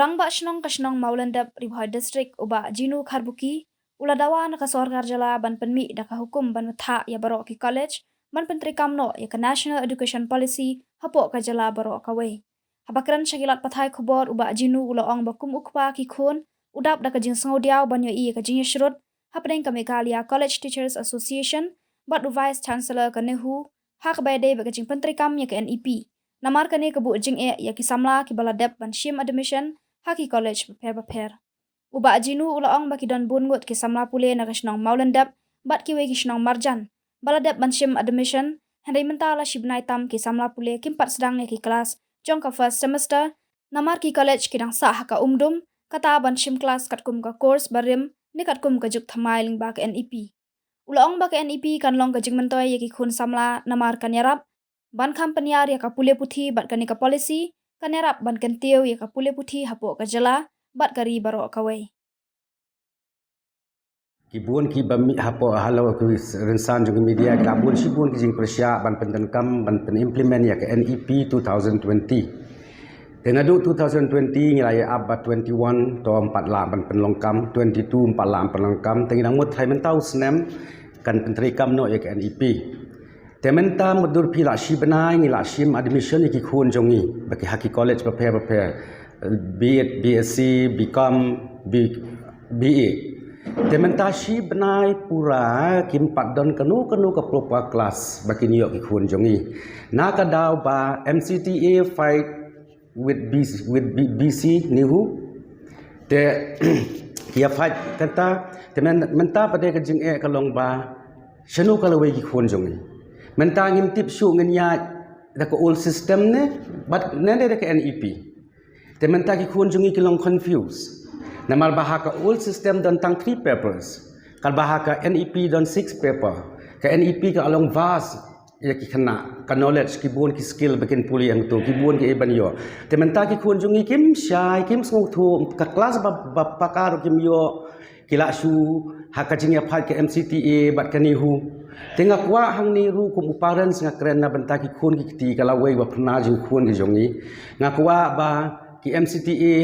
Ulang ba shnong kashnong Maulandap Ribhoi District uba Jinu Kharbuki uladawa naka sorgar jala ban penmi daka hukum ban matha ya baro ki college ban pentri kamno ya ka National Education Policy hapo ka jala baro ka we. Habakran shagilat pathai khubor uba Jinu ulaong bakum ukpa ki khun udap daka jing sangodiaw ban yo i ka jing shrut hapdeng ka Meghalaya College Teachers Association bat Vice Chancellor ka Nehu hak bayde baka jing pentri kam ya ka NEP. Namar kani kebu jing ya ki samla ki baladep ban shim admission haki college prepare. Uba Jinu ulaong baki don bungut ki samla pule na kashnong Maulandap bat ki we ki shnong Marjan. Baladep ban shim admission hendai mentala shibnai tam ki samla pule kimpat sedang ki kelas jong ka first semester namar ki college ki dang sa haka umdum kata ban shim kelas katkum ka course barim ni katkum ka juk thamai ling ba ka NEP. Ulaong ba ka NEP kan long ka jing mentoy ki khun samla namar kan yarap ban kampanyar ya ka pule puthi bat kani ka policy kanerap ban kentiu ya ka pule puthi hapo ka jala bat kari baro ka we. Kibun ki bami hapo halau ku rensan jung media kabun sibun ki jing persya ban pentenkam ban implement ya ke NEP 2020. Tengadu 2020 ngilai abad 21 to 4 la ban penlongkam 22 4 la penlongkam tengidang mut hai mentau snem kan penteri kam no ya ke NEP. Tementa mudur pila shi benai ni la shim admission ki khun jongi baki haki college prepare be it BSc become BA. Tementa shi benai pura kim padon kanu ka proper class baki niok ki khun jongi. Na ka daw ba MCTA fight with BC nihu te kia fight kata tementa pada ka jing e kalong ba shanu kalawai ki khun jongi. Mentang ngintip su ngenya dak old system ne but nende dak NEP te mentang ki kunjungi ki long confuse namal bahaka old system dan tang 3 papers kal bahaka NEP dan 6 paper ka NEP ka along vast ya ki kena ka knowledge ki bun ki skill bakin puli yang tu ki bun ki eban yo te mentang ki kunjungi kim syai kim sung thu ka kelas ba pakar kim yo kila su hakajing ya phat ke MCTA bat kanihu tengah kuah hang ni ru kum uparan singa keren na bentaki khun ki kiti kala wei wa phna jing khun ki jongi ngakwa ba ki MCTA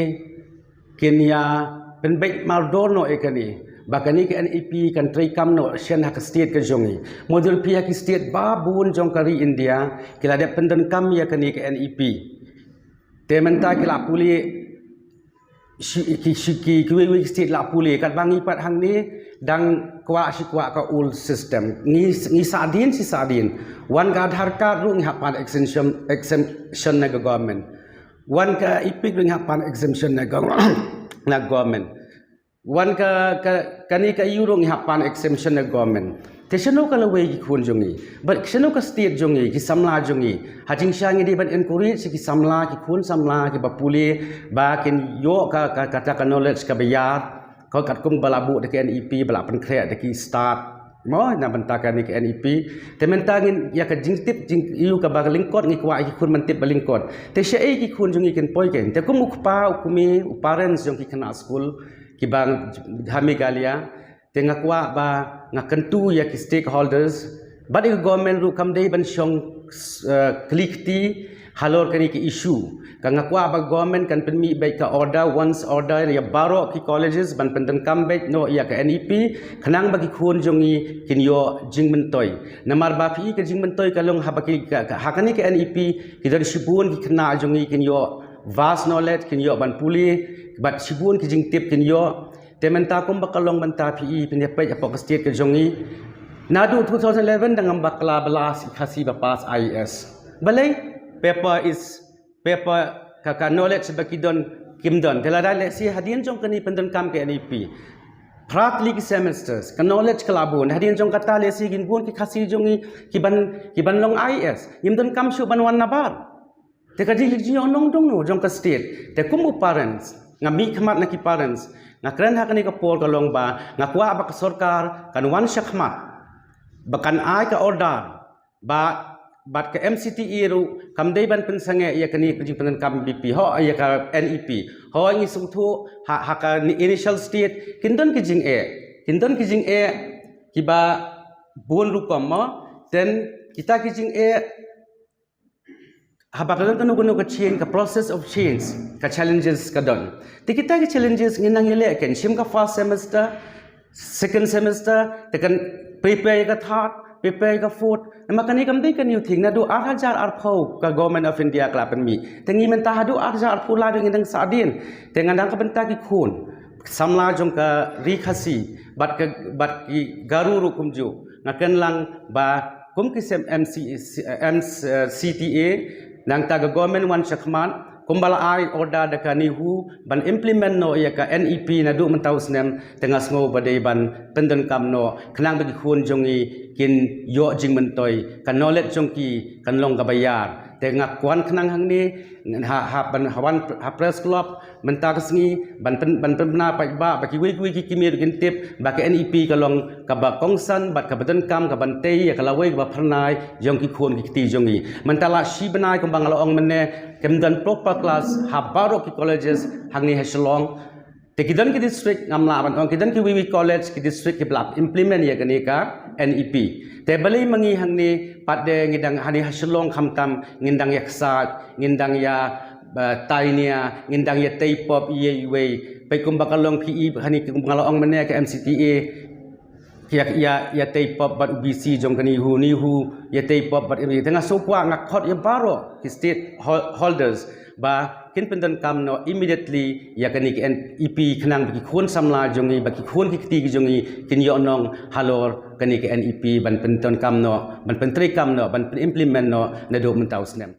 Kenya penbait maldono ekani bakani ki NEP kan trai kam no shen hak state ka jongi modul pia ki state ba bun jong kari India kila de penden kam ya kani ki NEP te menta kila puli ki wei state la puli kat bangi pat hang ni dang kwa ka old system ni sadin si sadin wan ka adhar card ru ngapan exemption na government wan ka ipik ru ngapan exemption na government wan ka kani ka euro ngapan exemption na government te shano ka lawai ki khun jongi but shano ka state jongi ki samla jongi hajing shangi di ban encourage ki samla ki khun samla ki bapuli ba ken yo ka kata ka knowledge ka bayar kau kat kum balabu dekat NEP balapan kreat dekat start mo na bentakan ni ke NEP tementangin ya ka jingtip jing iu ka bag lingkot ngi kwa ki kun mentip balingkot te syai ki kun jungi ken poi ken te kum ukpa ukumi parents jong ki kena school ki bang Meghalaya te ngakwa ba ngakentu ya ki stakeholders but the government ru kam dei ban shong klikti halor kani ki issue kangakwa ba government kan penmi baik ka order once order ya baro ki colleges ban penden comeback no ya ka NEP khanang bagi khun jongi kin yo jingmentoy namar ba phi ka jingmentoy kalong habaki hakani ka NEP ki dari sibun ki khna jongi kin yo vast knowledge kin yo ban puli bat sibun ki jingtip kin yo tementa kum bakalong banta phi pin pai apok state ka jongi nadu 2011 dangam bakla belas khasi ba pas IES balai paper kaka knowledge baki don kimdon telada leksi hadian jong kani pendon kam ke NEP prat lig semesters ka knowledge kalabun hadian jong kata leksi gin bun ki khasi jongi kiban long IS imdon kam shu ban wan nabar te ka jing jing onong dong no jong ka state te kum parents ngami khmat na ki parents ngakren hakani ka pol ka long ba ngakwa ba ka sarkar kan wan shakhmat bakan ai ka order ba bat ke MCTA ru kamdei ban pensange ya kani pejing penen kam BP ho ya ka NEP ho ngi sungthu ha ka initial state kindon kijing e kiba bun rukom mo then kita kijing e habakalan kanu ka change ka process of change ka challenges ka don ti kita ka challenges nginang yele ken sim ka first semester second semester tekan prepare ka third prepare ka fourth makani kam dei kan you thing na du 8000 arphau ka government of India kla pen mi tengi men ta du 8000 arphau la ding dang sadin tengan dang ka benta ki khun samla jong ka rikhasi bat ki garuru kumju ngaken lang ba kum kisem CTA nang taga government wan chakman kumbala ai order da kanihu ban implement no ya ka NEP na du mentau snem tengah sngo badai ban penden kam no khnang bagi khun jongi kin yo jing mentoi kan knowledge jongki kan long ka bayar tengah kuan khnang hang ni ban hawan press club mentag sngi ban na pa ba baki wi ki kimir gin tip ba ka NEP ka long ka ba kongsan bat ka badan kam ka ban tei ya ka lawai ba pharnai jongki khun ki ti jongi mentala shi banai kumbang la ong menne kemdan proper class habaro ki colleges hang ni heslong te kidan ki district ngamla ban ong kidan ki wi college ki district ki blap implement ya kani ka NEP te balai mangi hang ni padde ngidang hani haslong khamtam ngindang yaksa ngindang ya tainia ngindang ya taipop ye wei pe kumbakalong PE hani kumbakalong mene ka MCTA ya taipop bat UBC jong kani hu ya taipop bat tengah sokwa ngakot ya baro ki state holders ba kin pendan kam no immediately ya kani NEP khnang bagi khun samla jongi bagi khun ki ti jongi kin yo nong halor kani NEP ban pendan kam no ban pentri kam no ban implement no na do mentau snem